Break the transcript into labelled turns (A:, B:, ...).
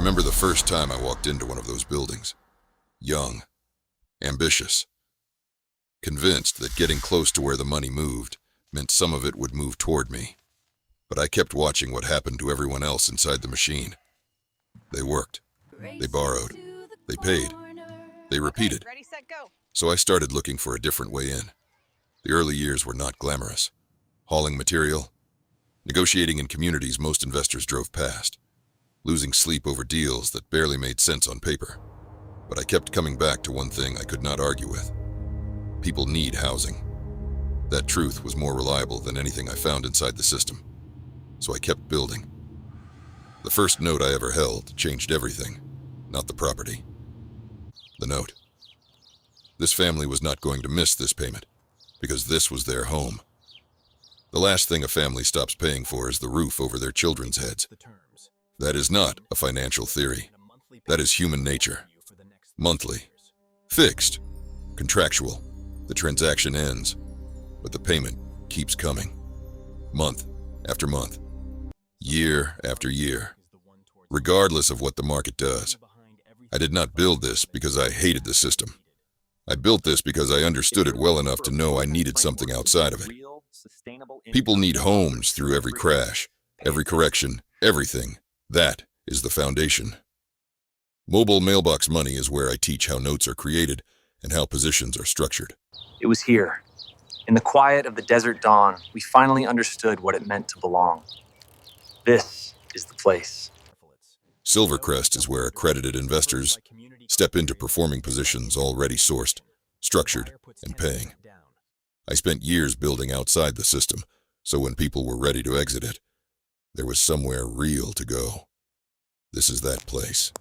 A: remember the first time I walked into one of those buildings. Young, ambitious, convinced that getting close to where the money moved meant some of it would move toward me. But I kept watching what happened to everyone else inside the machine. They worked, they borrowed, they paid, they repeated.
B: Ready, set, go.
A: So I started looking for a different way in. The early years were not glamorous. Hauling material, negotiating in communities most investors drove past, losing sleep over deals that barely made sense on paper. But I kept coming back to one thing I could not argue with. People need housing. That truth was more reliable than anything I found inside the system. So I kept building. The first note I ever held changed everything, not the property. The note. This family was not going to miss this payment, because this was their home. The last thing a family stops paying for is the roof over their children's heads. That is not a financial theory. That is human nature. Monthly. Fixed. Contractual. The transaction ends, but the payment keeps coming. Month after month. Year after year. Regardless of what the market does. I did not build this because I hated the system. I built this because I understood it well enough to know I needed something outside of it. People need homes through every crash, every correction, everything. That is the foundation. Mobile mailbox money is where I teach how notes are created and how positions are structured.
C: It was here, in the quiet of the desert dawn, we finally understood what it meant to belong. This is the place.
A: Silvercrest is where accredited investors step into performing positions already sourced, structured, and paying. I spent years building outside the system, so when people were ready to exit it, there was somewhere real to go. This is that place.